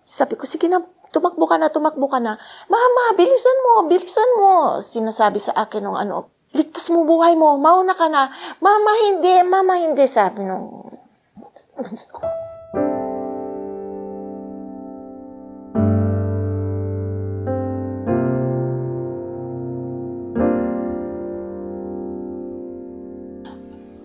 Sabi ko, sige na, tumakbo ka na, tumakbo ka na. Mama, bilisan mo, bilisan mo. Sinasabi sa akin nung ligtas mo buhay mo, mauna ka na. Mama, hindi, sabi nung bunso ko.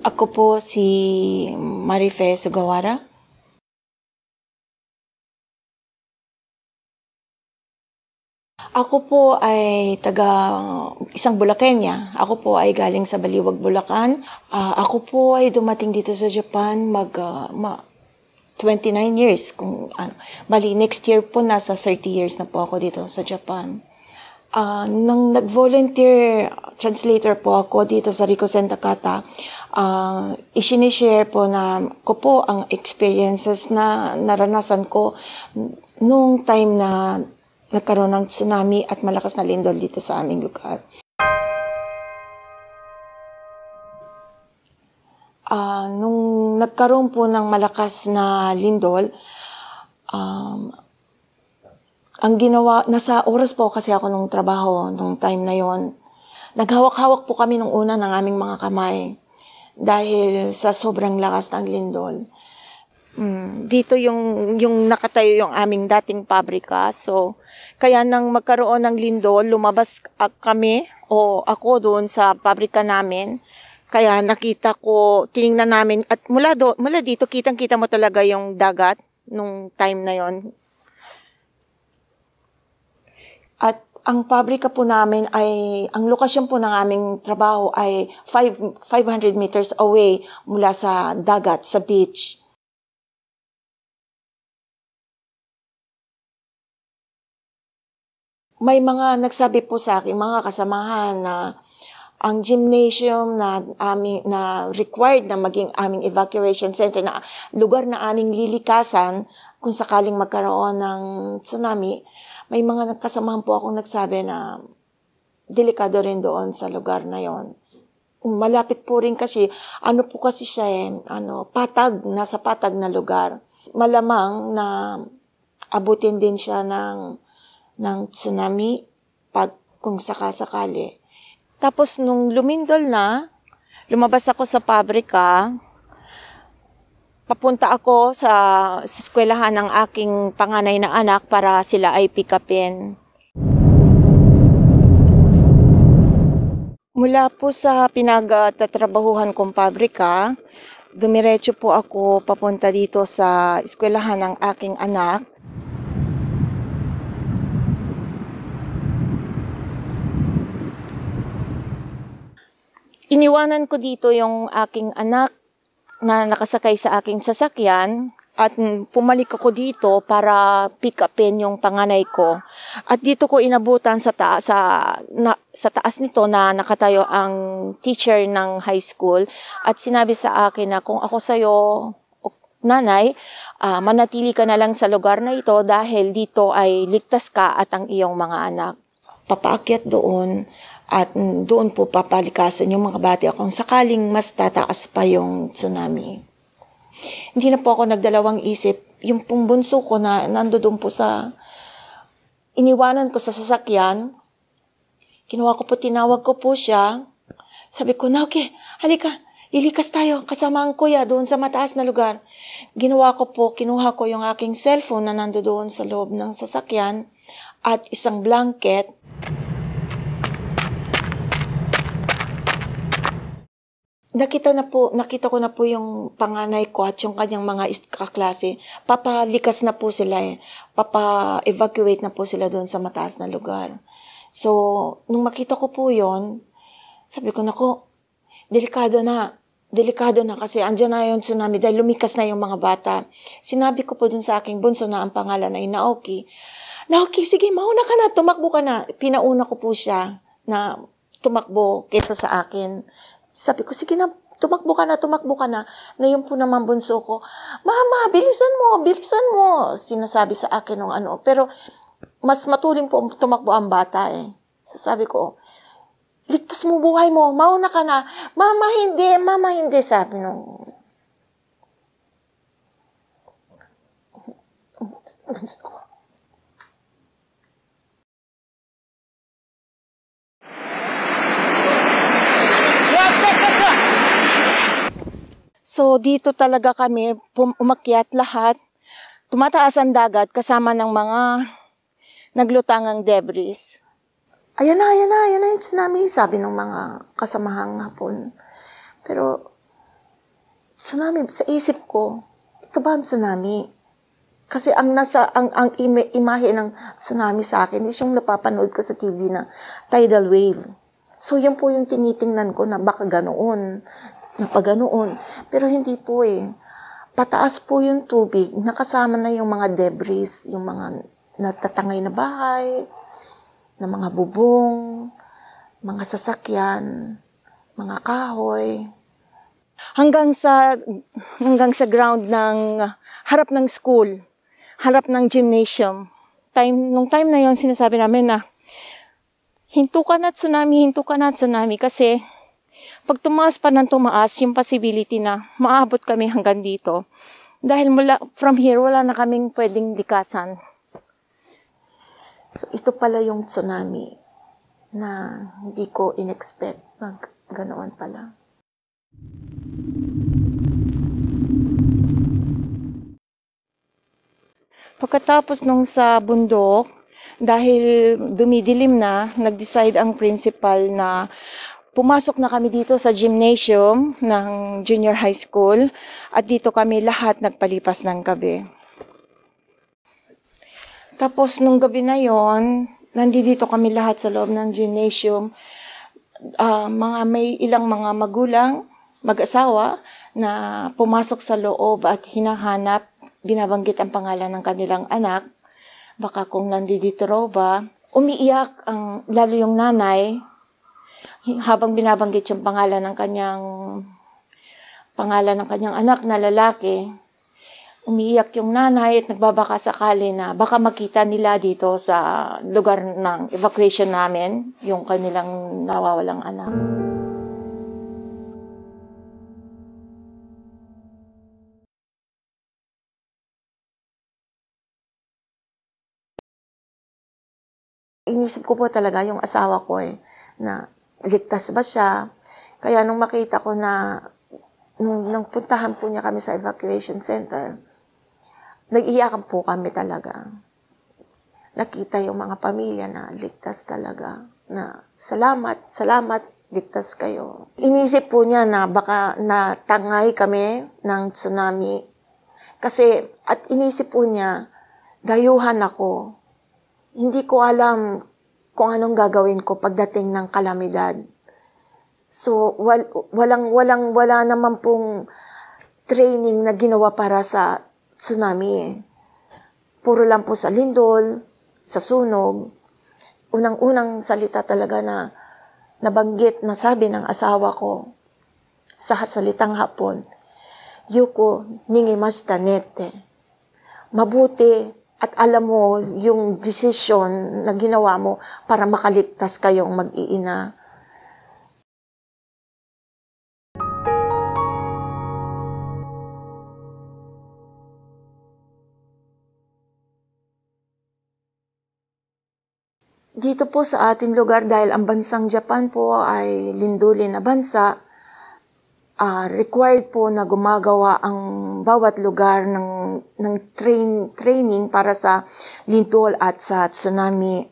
Ako po si Marife Sugawara. Ako po ay isang Bulacania. Ako po ay galing sa Baliwag, Bulacan. Ako po ay dumating dito sa Japan 29 years. Bali, next year po nasa 30 years na po ako dito sa Japan. Nang nag-volunteer translator po ako dito sa Rikusen Takata, isinishare po ko po ang experiences na naranasan ko nung time na nagkaroon ng tsunami at malakas na lindol dito sa aming lugar. Nung nagkaroon po ng malakas na lindol, ang ginawa, nasa oras po kasi ako nung trabaho, nung time na yon. Naghawak-hawak po kami nung una ng aming mga kamay dahil sa sobrang lakas ng lindol. Dito yung nakatayo yung aming dating pabrika. So, kaya nang magkaroon ng lindol, lumabas kami o ako doon sa pabrika namin. Kaya nakita ko, tiningnan namin at mula dito kitang-kita mo talaga yung dagat nung time na yon. At ang pabrika po namin ang lokasyon po ng aming trabaho ay 500 meters away mula sa dagat, sa beach. May mga nagsabi po sa akin, mga kasamahan, na ang gymnasium na required na maging aming evacuation center, na lugar na aming lilikasan kung sakaling magkaroon ng tsunami, may mga kasamahan po akong nagsabi na delikado rin doon sa lugar na yon. Malapit po rin kasi, po kasi siya nasa patag na lugar. Malamang na abutin din siya ng tsunami kung sakasakali. Tapos nung lumindol na, lumabas ako sa pabrika, papunta ako sa eskwelahan ng aking panganay na anak para sila ay pick upin. Mula po sa pinagtatrabahuhan kong pabrika, dumiretso po ako papunta dito sa eskwelahan ng aking anak. Iniwanan ko dito yung aking anak na nakasakay sa aking sasakyan at pumalik ako dito para pick upin yung panganay ko. At dito ko inabutan sa taas nito na nakatayo ang teacher ng high school at sinabi sa akin na kung ako sa'yo, nanay, manatili ka na lang sa lugar na ito dahil dito ay ligtas ka at ang iyong mga anak. Papaakyat doon. At doon po papalikasan yung mga bata kung sakaling mas tataas pa yung tsunami. Hindi na po ako nagdalawang isip. Yung pong bunso ko na nandoon po iniwanan ko sa sasakyan, tinawag ko po siya. Sabi ko, okay, halika, lilikas tayo kasama ang kuya doon sa mataas na lugar. Kinuha ko yung aking cellphone na nandoon sa loob ng sasakyan at isang blanket. Nakita ko na po yung panganay ko at yung kanyang mga kaklase. Papalikas na po sila Papa-evacuate na po sila doon sa mataas na lugar. So, nung makita ko po yon, sabi ko, naku, delikado na kasi andyan na yung tsunami dahil lumikas na yung mga bata. Sinabi ko po dun sa aking bunso na ang pangalan ay Naoki. Naoki, sige, mauna ka na, tumakbo ka na. Pinauna ko po siya na tumakbo kaysa sa akin. Sabi ko, sige na, tumakbo ka na. Na yun po naman bunso ko, Mama, bilisan mo. Sinasabi sa akin ng Pero mas matuling po tumakbo ang bata Sasabi ko, ligtas mo buhay mo, mauna ka na. Mama, hindi, sabi nung bunso ko. So dito talaga kami umakyat lahat. Tumataas ang dagat kasama ng mga naglutangang debris. Ayan na yung tsunami, sabi ng mga kasamahang Hapon. Pero, tsunami, sa isip ko, ito ba ang tsunami? Kasi ang imahe ng tsunami sa akin is yung napapanood ko sa TV na tidal wave. So, yan po yung tinitingnan ko na baka ganoon, napaganoon. Pero hindi po eh. Pataas po yung tubig, nakasama na yung mga debris, yung mga natatangay na bahay, na mga bubong, mga sasakyan, mga kahoy. Hanggang sa ground ng harap ng school, harap ng gymnasium. Nung time na yon sinasabi namin na hinto ka na tsunami kasi pag tumaas pa ng tumaas, yung possibility na maabot kami hanggang dito. Dahil from here, wala na kaming pwedeng likasan. So, ito pala yung tsunami na hindi ko in-expect na ganoon pala. Pagkatapos nung sa bundok, dahil dumidilim na, nag-decide ang principal na pumasok na kami dito sa gymnasium ng junior high school at dito kami lahat nagpalipas ng gabi. Tapos, nung gabi na yon, nandito kami lahat sa loob ng gymnasium. May ilang mga magulang, mag-asawa, na pumasok sa loob at hinahanap, binabanggit ang pangalan ng kanilang anak. Baka kung nandito raw ba, umiiyak lalo yung nanay, habang binabanggit yung pangalan ng kanyang anak na lalaki. Umiiyak yung nanay at nagbabaka sakali na baka makita nila dito sa lugar ng evacuation namin, yung kanilang nawawalang anak. Inisip ko po talaga yung asawa ko na ligtas ba siya. Kaya nung makita ko na, nung puntahan po niya kami sa evacuation center, nag-iyakan po kami talaga. Nakita yung mga pamilya na ligtas talaga. Na salamat, ligtas kayo. Inisip po niya na baka natangay kami ng tsunami. Kasi, at inisip po niya, dayuhan ako. Hindi ko alam kung anong gagawin ko pagdating ng kalamidad. So, wala naman pong training na ginawa para sa tsunami. Puro lang po sa lindol, sa sunog. Unang-unang salita talaga na nabanggit na sabi ng asawa ko sa salitang Hapon, Yuko ningimashita nete. Mabuti at alam mo yung decision na ginawa mo para makaligtas kayong mag-iina. Dito po sa ating lugar, dahil ang bansang Japan po ay lindolin na bansa, required po na gumagawa ang bawat lugar ng training para sa lindol at sa tsunami.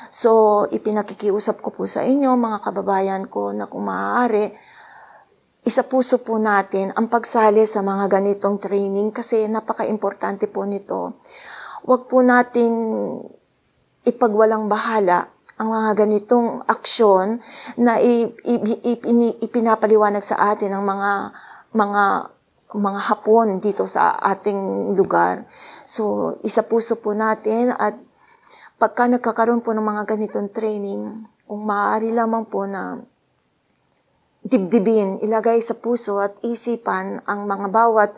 So, ipinakikiusap ko po sa inyo, mga kababayan ko, na kung maaari, isapuso po natin ang pagsali sa mga ganitong training kasi napaka-importante po nito. Huwag po nating ipagwalang bahala ang mga ganitong aksyon na ipinapaliwanag sa atin ng mga Hapon dito sa ating lugar. So, isapuso po natin at pagka nagkakaroon po ng mga ganitong training, kung maaari lamang po na dibdibin, ilagay sa puso at isipan ang mga bawat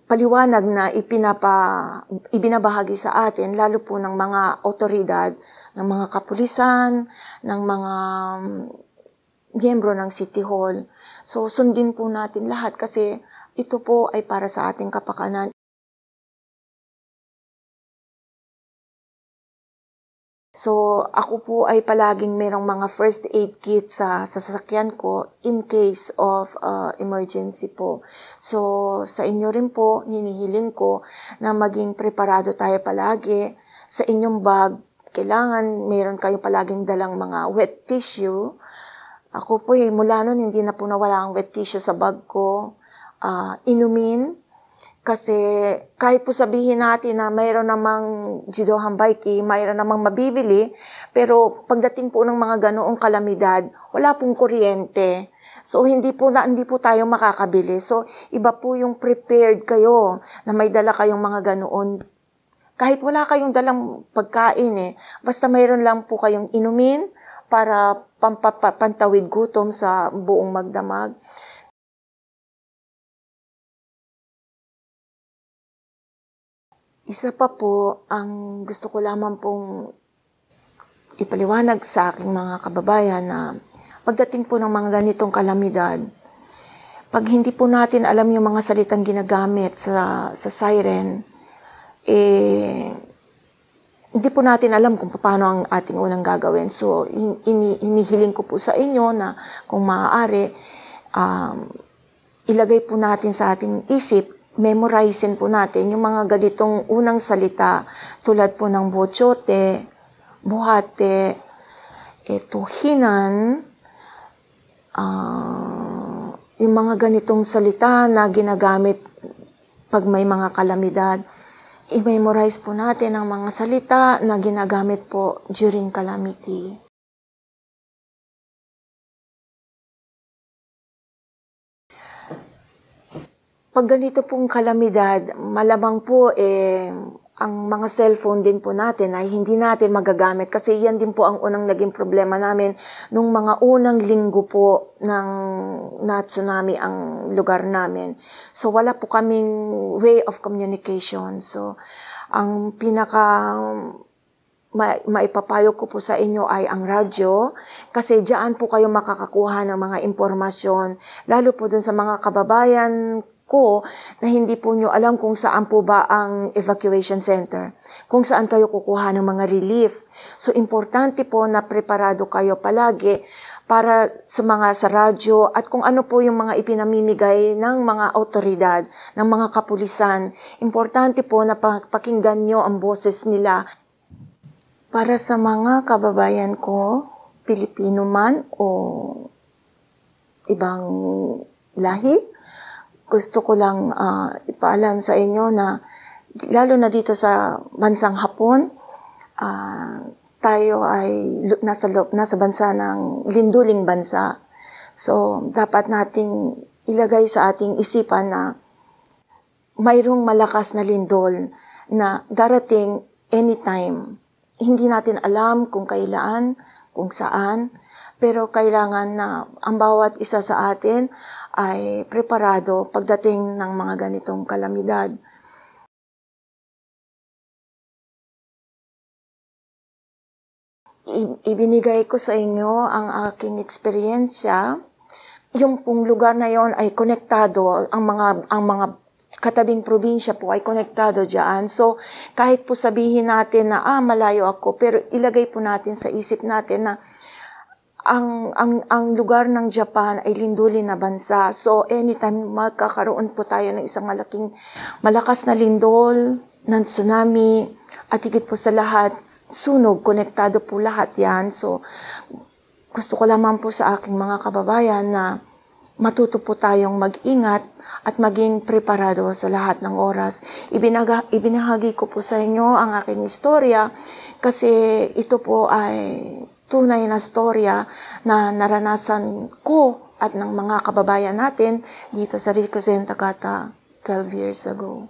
paliwanag na ibinabahagi sa atin, lalo po ng mga otoridad, ng mga kapulisan, ng mga miyembro ng City Hall. So, sundin po natin lahat kasi ito po ay para sa ating kapakanan. So, ako po ay palaging merong mga first aid kit sa sasakyan ko in case of emergency po. So, sa inyo rin po, hinihiling ko na maging preparado tayo palagi. Sa inyong bag, kailangan meron kayong palaging dalang mga wet tissue. Ako po mula nun, hindi na po nawala ang wet tissue sa bag ko. Inumin. Kasi kahit po sabihin natin na mayroon namang Jidohan Baiki, mayroon namang mabibili, pero pagdating po ng mga ganoong kalamidad, wala pong kuryente. So hindi po tayo makakabili. So iba po yung prepared kayo na may dala kayong mga ganoon. Kahit wala kayong dalang pagkain basta mayroon lang po kayong inumin para pantawid gutom sa buong magdamag. Isa pa po, ang gusto ko lamang pong ipaliwanag sa aking mga kababayan na pagdating po ng mga ganitong kalamidad, pag hindi po natin alam yung mga salitang ginagamit sa siren, hindi po natin alam kung paano ang ating unang gagawin. So, inihiling ko po sa inyo na kung maaari, ilagay po natin sa ating isip, memorizein po natin yung mga ganitong unang salita tulad po ng bochote, buhate, tuhinan, yung mga ganitong salita na ginagamit pag may mga kalamidad. I-memorize po natin ang mga salita na ginagamit po during calamity. Pag ganito pong kalamidad, malamang po ang mga cellphone din po natin ay hindi natin magagamit kasi yan din po ang unang naging problema namin nung mga unang linggo po na tsunami ang lugar namin. So wala po kaming way of communication. So ang maipapayo ko po sa inyo ay ang radyo kasi diyan po kayo makakakuha ng mga impormasyon lalo po dun sa mga kababayan ko na hindi po nyo alam kung saan po ba ang evacuation center, kung saan kayo kukuha ng mga relief. So, importante po na preparado kayo palagi para sa radyo at kung ano po yung mga ipinamimigay ng mga autoridad, ng mga kapulisan. Importante po na pakinggan nyo ang boses nila. Para sa mga kababayan ko, Pilipino man o ibang lahi, gusto ko lang ipaalam sa inyo na lalo na dito sa bansang Hapon, tayo ay nasa bansa ng linduling bansa. So, dapat nating ilagay sa ating isipan na mayroong malakas na lindol na darating anytime. Hindi natin alam kung kailan, kung saan, pero kailangan na ang bawat isa sa atin ay preparado pagdating ng mga ganitong kalamidad. Ibinigay ko sa inyo ang aking eksperyensya. Yung pong lugar na yon ay konektado, ang mga katabing probinsya po ay konektado diyan. So, kahit po sabihin natin na malayo ako, pero ilagay po natin sa isip natin na ang lugar ng Japan ay lindulin na bansa. So, anytime magkakaroon po tayo ng isang malakas na lindol, ng tsunami, at higit po sa lahat, sunog, konektado po lahat yan. So, gusto ko lamang po sa aking mga kababayan na matuto po tayong mag-ingat at maging preparado sa lahat ng oras. Ibinahagi ko po sa inyo ang aking istorya kasi ito po ay tunay na storya na naranasan ko at ng mga kababayan natin dito sa Rikuzen, Takata 12 years ago.